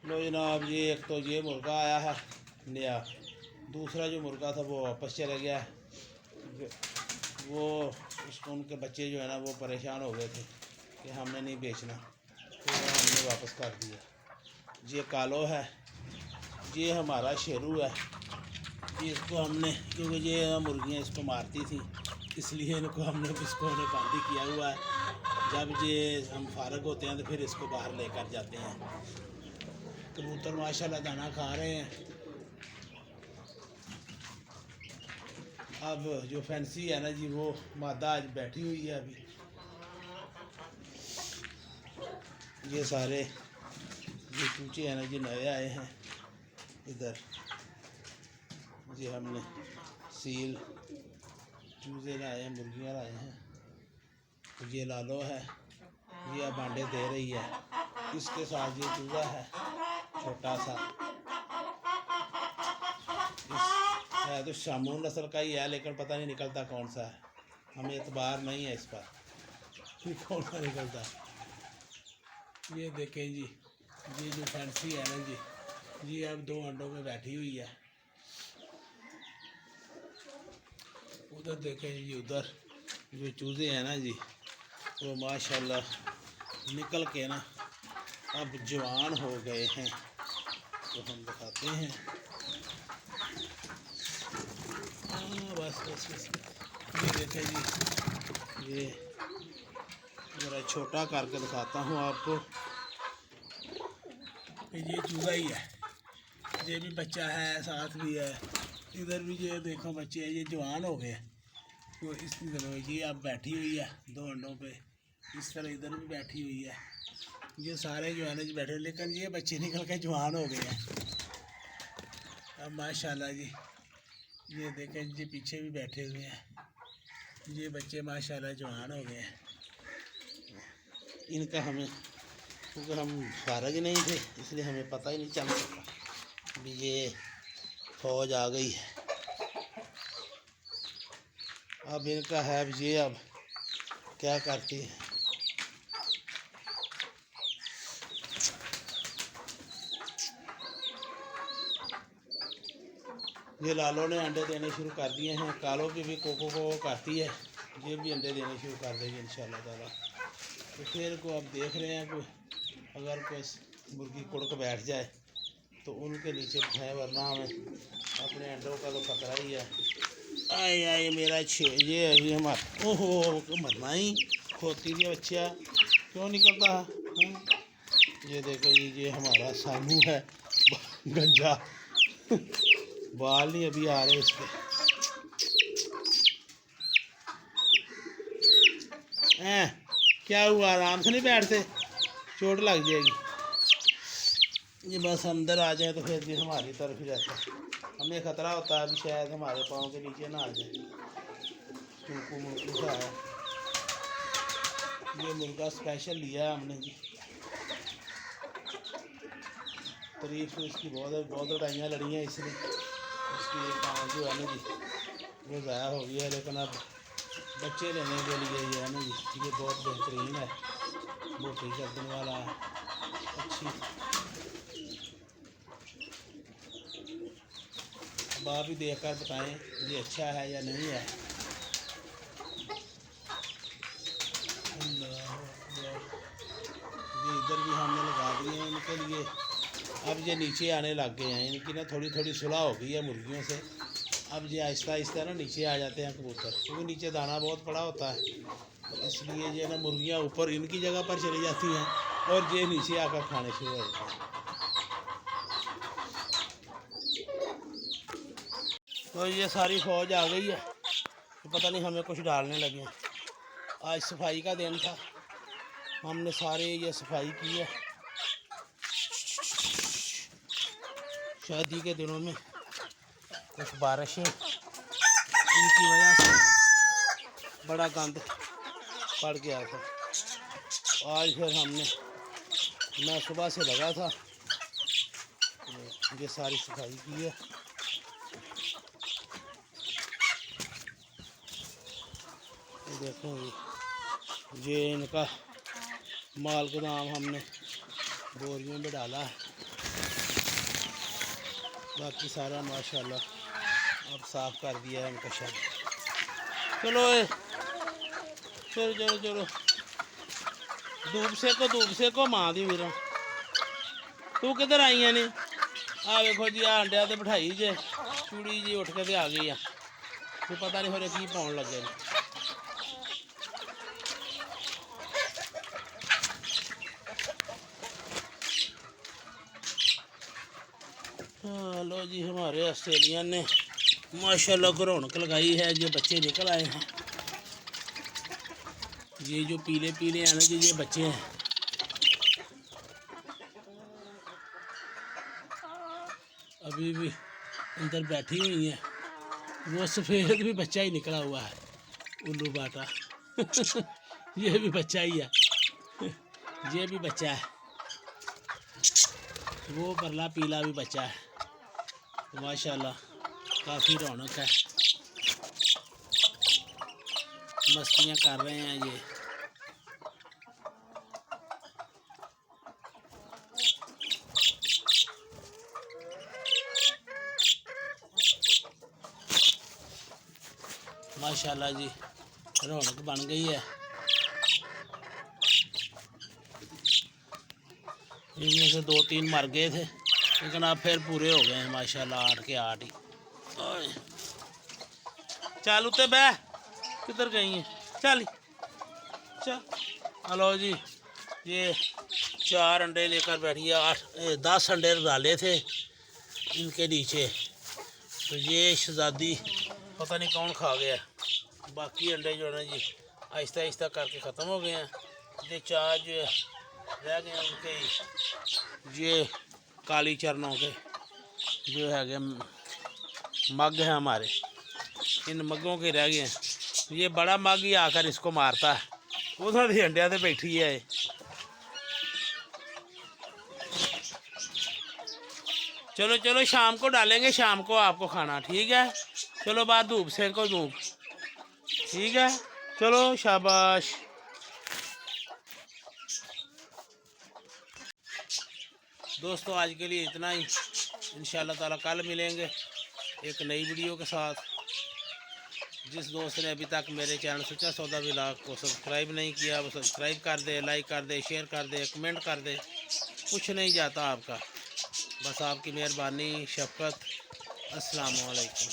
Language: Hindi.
लो जनाब जी, एक तो ये मुर्गा आया है नया, दूसरा जो मुर्गा था वो वापस चला गया है। वो उसको उनके बच्चे जो है ना वो परेशान हो गए थे कि हमने नहीं बेचना, तो हमने वापस कर दिया। ये कालो है, ये हमारा शेरू है। ये इसको हमने, क्योंकि ये मुर्गियाँ इसको मारती थी इसलिए इनको हमने बंदी किया हुआ है। जब ये हम फारग होते हैं तो फिर इसको बाहर लेकर जाते हैं। कबूतर माशाल्लाह दाना खा रहे हैं। अब जो फैंसी है ना जी, वो मादा आज बैठी हुई है। अभी ये सारे ये चूचे हैं ना जी, नए आए हैं इधर। ये हमने सील चूजे लाए हैं, मुर्गियाँ लाए हैं। ये लालो है, ये अब अंडे दे रही है। इसके साथ ये चूजा है छोटा सा, है तो शामून नस्ल का ही है, लेकिन पता नहीं निकलता कौन सा है। हमें एतबार नहीं है इस पर कि कौन सा निकलता है। ये देखें जी, ये जो फैंसी है ना जी, ये अब 2 अंडों में बैठी हुई है। उधर देखें जी, उधर जो चूजे हैं ना जी, वो माशाल्लाह निकल के ना अब जवान हो गए हैं। तो हम दिखाते हैं। बस ये देखें जी, ये ज़रा छोटा करके दिखाता हूँ आपको। ये चूजा ही है, ये भी बच्चा है, साथ भी है। इधर भी ये देखो बच्चे हैं, ये जवान हो गए। तो इसकी तरह ये अब बैठी हुई है 2 अंडों पे। इस तरह इधर भी बैठी हुई है। ये सारे जो है ना जी बैठे, लेकिन ये बच्चे निकल के जवान हो गए हैं अब माशाल्लाह जी। ये देखें जी, पीछे भी बैठे हुए हैं। ये बच्चे माशाल्लाह जवान हो गए हैं। इनका हमें, क्योंकि हम फारग नहीं थे इसलिए हमें पता ही नहीं चल सका भी ये फौज आ गई है। अब इनका है ये अब क्या करती है। ये लालों ने अंडे देने शुरू कर दिए हैं। कालों की भी कोको को करती है, ये भी अंडे देने शुरू कर देगी इंशाल्लाह ताला। तो फिर को अब देख रहे हैं कोई अगर कोई मुर्गी कुड़क बैठ जाए तो उनके नीचे बिठाएं, वरना हमें अपने अंडों का तो खतरा ही है। आए आए मेरा ये अभी हमारा, ओहो मरना ही खोती थी बच्चा, क्यों निकलता है। ये देखो जी, ये हमारा सामू है गंजा बाल नहीं अभी आ रहे इसके। क्या हुआ, आराम से नहीं बैठते, चोट लग जाएगी। ये बस अंदर आ जाए तो फिर भी हमारी तरफ ही रहता है। हमें ख़तरा होता है अभी शायद हमारे पाँव के नीचे ना आ जाए। चूकू मुड़कू सा है। ये मुर्गा स्पेशल लिया है हमने जी। तारीफ तो इसकी बहुत लड़ाइयाँ लड़ी हैं इसने। इसकी एक आँख जो है ना जी वो ज़ाया हो गया है, लेकिन अब बच्चे लेने के लिए ये है ना जी, ये बहुत बेहतरीन है, मोटी गर्दन वाला है, अच्छी। अब आप ही देख कर बताएँ ये अच्छा है या नहीं है। ये इधर भी हमने लगा दिए हैं इनके लिए। अब ये नीचे आने लग गए हैं, इनकी ना थोड़ी थोड़ी सुलह हो गई है मुर्गियों से। अब ये आहिस्ता आहिस्ता ना नीचे आ जाते हैं कबूतर, क्योंकि नीचे दाना बहुत पड़ा होता है, तो इसलिए ये ना मुर्गियाँ ऊपर इनकी जगह पर चली जाती हैं और ये नीचे आकर खाने शुरू हो जाते हैं। तो ये सारी फौज आ गई है, तो पता नहीं हमें कुछ डालने लगे हैं। आज सफाई का दिन था, हमने सारे ये सफाई की है। शादी के दिनों में कुछ बारिशें, इनकी वजह से बड़ा गंद पड़ गया था। आज फिर हमने, मैं सुबह से लगा था, ये सारी सफाई की है। देखो ये इनका माल गोदाम हमने बोरियों में डाला है। बाकी सारा माशाल्लाह अब साफ़ कर दिया है इनका शर। चलो चलो चलो चलो धूप सेको मां दी वीर तू किधर आई ने आ वेखो जी आ अंडिया ते बिठाई जे चूड़ी जी उठ के ते आ गई तो पता नहीं होरे की पाउन लगे ने। लो जी हमारे ऑस्ट्रेलियन ने माशाल्लाह को रौनक लगाई है। जो बच्चे निकल आए हैं, ये जो पीले पीले हैं ना जी, ये बच्चे हैं। अभी भी अंदर बैठी हुई है। वो सफ़ेद भी बच्चा ही निकला हुआ है, उल्लू बाटा ये भी बच्चा ही है, ये भी बच्चा है। वो परला पीला भी बच्चा है। तो माशाल्लाह काफ़ी रौनक है, मस्तियाँ कर रहे हैं ये। माशाल्लाह जी रौनक बन गई है। इनमें से 2-3 मर गए थे, लेकिन अब फिर पूरे हो गए हैं माशाल्लाह, 8 के 8 ही। चल उते बह, किधर गई हैं? चल चल। हेलो जी, ये 4 अंडे लेकर बैठी है। 10 अंडे डाले थे इनके नीचे, तो ये शहजादी पता नहीं कौन खा गया। बाकी अंडे जो है ना जी आहिस्ता आहिस्ता करके ख़त्म हो गए हैं। ये 4 जो रह गए हैं उनके, ये काली चरणों के जो है मग हैं हमारे, इन मगों के रह गए हैं। ये बड़ा मग ही आकर इसको मारता है, उधर ही अंडिया से बैठी है। चलो चलो शाम को डालेंगे, शाम को आपको खाना, ठीक है? चलो बाद धूप सेको धूप, ठीक है? चलो शाबाश। दोस्तों आज के लिए इतना ही, इंशाल्लाह ताला कल मिलेंगे एक नई वीडियो के साथ। जिस दोस्त ने अभी तक मेरे चैनल सच्चा सौदा व्लॉग को सब्सक्राइब नहीं किया वो सब्सक्राइब कर दे, लाइक कर दे, शेयर कर दे, कमेंट कर दे। कुछ नहीं जाता आपका, बस आपकी मेहरबानी, शफ़क़त। अस्सलाम वालेकुम।